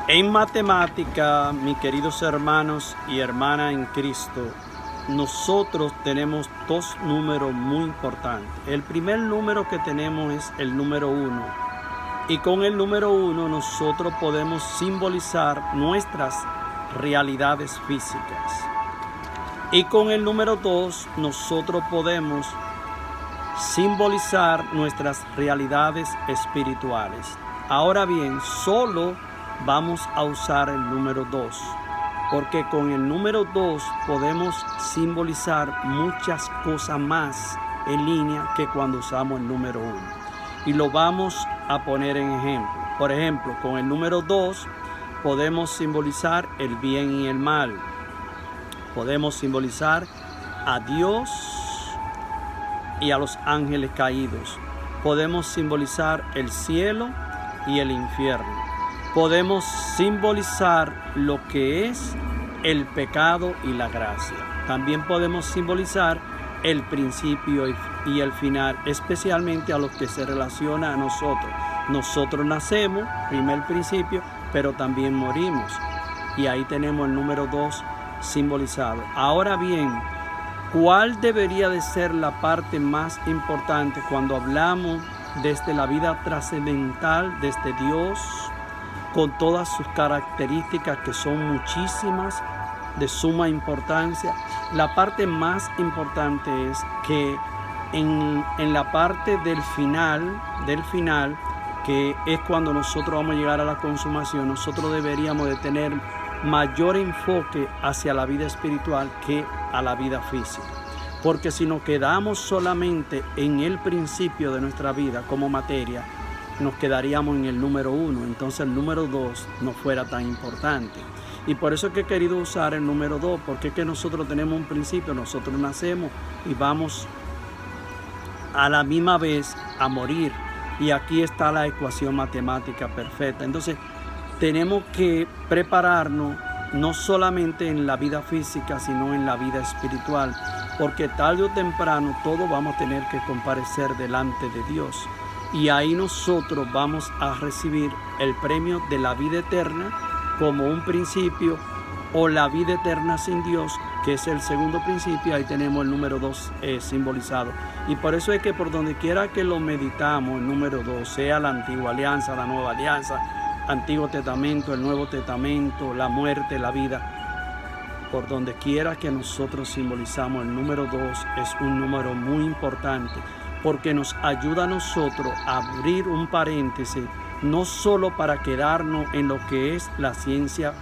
En matemática, mis queridos hermanos y hermanas en Cristo, nosotros tenemos dos números muy importantes. El primer número que tenemos es el número 1. Y con el número 1 nosotros podemos simbolizar nuestras realidades físicas. Y con el número 2 nosotros podemos simbolizar nuestras realidades espirituales. Ahora bien, solo vamos a usar el número 2, porque con el número 2 podemos simbolizar muchas cosas más en línea que cuando usamos el número 1. Y lo vamos a poner en ejemplo. Por ejemplo, con el número 2 podemos simbolizar el bien y el mal. Podemos simbolizar a Dios y a los ángeles caídos. Podemos simbolizar el cielo y el infierno. Podemos simbolizar lo que es el pecado y la gracia. También podemos simbolizar el principio y el final, especialmente a los que se relaciona a nosotros. Nosotros nacemos, primer principio, pero también morimos. Y ahí tenemos el número 2 simbolizado. Ahora bien, ¿cuál debería de ser la parte más importante cuando hablamos desde la vida trascendental, desde Dios, con todas sus características que son muchísimas, de suma importancia? La parte más importante es que en la parte del final, que es cuando nosotros vamos a llegar a la consumación, nosotros deberíamos de tener mayor enfoque hacia la vida espiritual que a la vida física. Porque si nos quedamos solamente en el principio de nuestra vida como materia, nos quedaríamos en el número 1, entonces el número 2 no fuera tan importante. Y por eso es que he querido usar el número 2, porque es que nosotros tenemos un principio, nosotros nacemos y vamos a la misma vez a morir. Y aquí está la ecuación matemática perfecta. Entonces tenemos que prepararnos no solamente en la vida física, sino en la vida espiritual, porque tarde o temprano todos vamos a tener que comparecer delante de Dios. Y ahí nosotros vamos a recibir el premio de la vida eterna como un principio, o la vida eterna sin Dios, que es el segundo principio. Ahí tenemos el número 2 simbolizado. Y por eso es que por donde quiera que lo meditamos, el número 2, sea la antigua alianza, la nueva alianza, Antiguo Testamento, el Nuevo Testamento, la muerte, la vida, por donde quiera que nosotros simbolizamos el número 2, es un número muy importante, porque nos ayuda a nosotros a abrir un paréntesis, no solo para quedarnos en lo que es la ciencia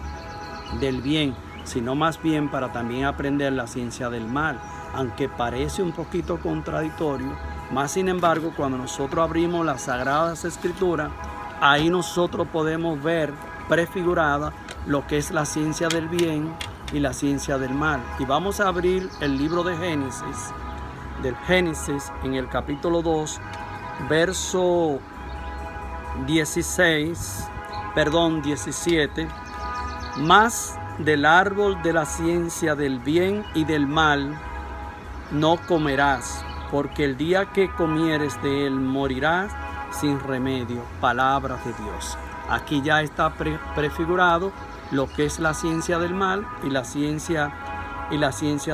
del bien, sino más bien para también aprender la ciencia del mal, aunque parece un poquito contradictorio. Más sin embargo, cuando nosotros abrimos las Sagradas Escrituras, ahí nosotros podemos ver prefigurada lo que es la ciencia del bien y la ciencia del mal. Y vamos a abrir el libro de Génesis, en el capítulo 2, verso 17. Más del árbol de la ciencia del bien y del mal no comerás, porque el día que comieres de él morirás sin remedio. Palabra de Dios. Aquí ya está prefigurado lo que es la ciencia del mal y la ciencia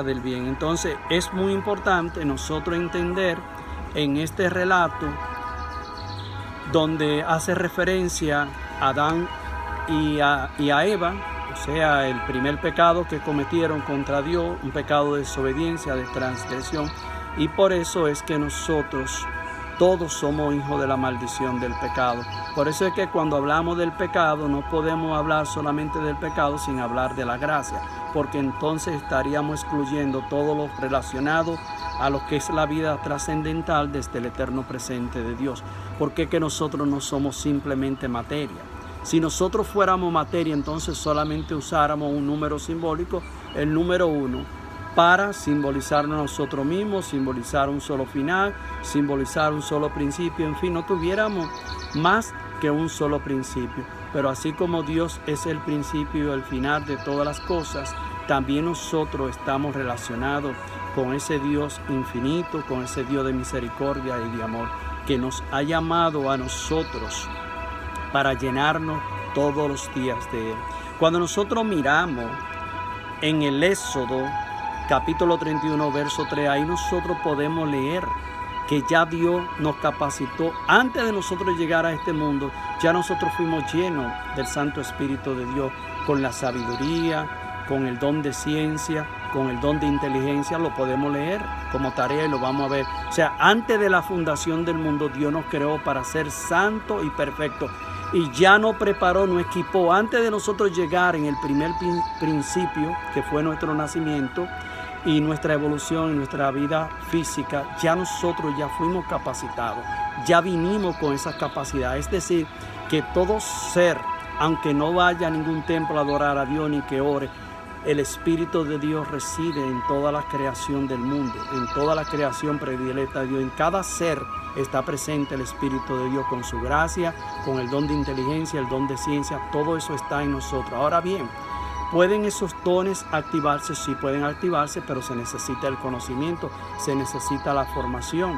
del bien. Entonces es muy importante nosotros entender en este relato, donde hace referencia a Adán y a Eva, o sea, el primer pecado que cometieron contra Dios, un pecado de desobediencia, de transgresión, y por eso es que nosotros todos somos hijos de la maldición del pecado. Por eso es que cuando hablamos del pecado no podemos hablar solamente del pecado sin hablar de la gracia, porque entonces estaríamos excluyendo todo lo relacionado a lo que es la vida trascendental desde el eterno presente de Dios. Porque es que nosotros no somos simplemente materia. Si nosotros fuéramos materia, entonces solamente usáramos un número simbólico, el número 1, para simbolizarnos a nosotros mismos, simbolizar un solo final, simbolizar un solo principio, en fin, no tuviéramos más que un solo principio. Pero así como Dios es el principio y el final de todas las cosas, también nosotros estamos relacionados con ese Dios infinito, con ese Dios de misericordia y de amor, que nos ha llamado a nosotros para llenarnos todos los días de Él. Cuando nosotros miramos en el Éxodo, capítulo 31, verso 3, ahí nosotros podemos leer que ya Dios nos capacitó. Antes de nosotros llegar a este mundo, ya nosotros fuimos llenos del Santo Espíritu de Dios, con la sabiduría, con el don de ciencia, con el don de inteligencia. Lo podemos leer como tarea y lo vamos a ver. O sea, antes de la fundación del mundo, Dios nos creó para ser santo y perfecto. Y ya nos preparó, nos equipó. Antes de nosotros llegar en el primer principio, que fue nuestro nacimiento, y nuestra evolución, y nuestra vida física, ya nosotros ya fuimos capacitados. Ya vinimos con esas capacidades. Es decir, que todo ser, aunque no vaya a ningún templo a adorar a Dios ni que ore, el Espíritu de Dios reside en toda la creación del mundo, en toda la creación predilecta de Dios. En cada ser está presente el Espíritu de Dios con su gracia, con el don de inteligencia, el don de ciencia. Todo eso está en nosotros. Ahora bien, ¿pueden esos dones activarse? Sí, pueden activarse, pero se necesita el conocimiento, se necesita la formación.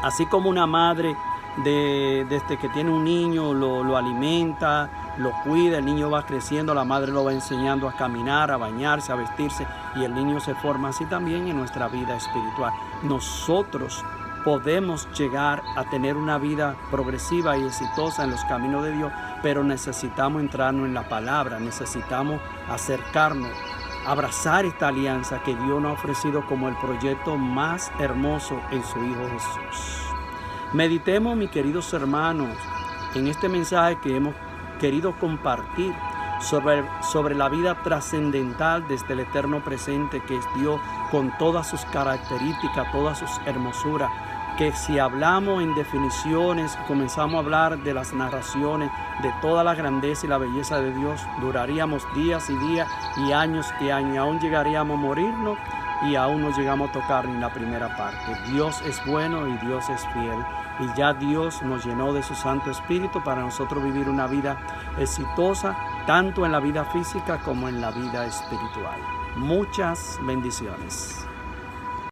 Así como una madre desde que tiene un niño lo alimenta, lo cuida, el niño va creciendo, la madre lo va enseñando a caminar, a bañarse, a vestirse, y el niño se forma. Así también en nuestra vida espiritual. Nosotros podemos llegar a tener una vida progresiva y exitosa en los caminos de Dios, pero necesitamos entrarnos en la palabra, necesitamos acercarnos, abrazar esta alianza que Dios nos ha ofrecido como el proyecto más hermoso en su Hijo Jesús. Meditemos, mis queridos hermanos, en este mensaje que hemos querido compartir sobre la vida trascendental desde el eterno presente, que es Dios, con todas sus características, todas sus hermosuras, que si hablamos en definiciones, comenzamos a hablar de las narraciones, de toda la grandeza y la belleza de Dios, duraríamos días y días y años, aún llegaríamos a morirnos y aún no llegamos a tocar ni la primera parte. Dios es bueno y Dios es fiel, y ya Dios nos llenó de su Santo Espíritu para nosotros vivir una vida exitosa, tanto en la vida física como en la vida espiritual. Muchas bendiciones.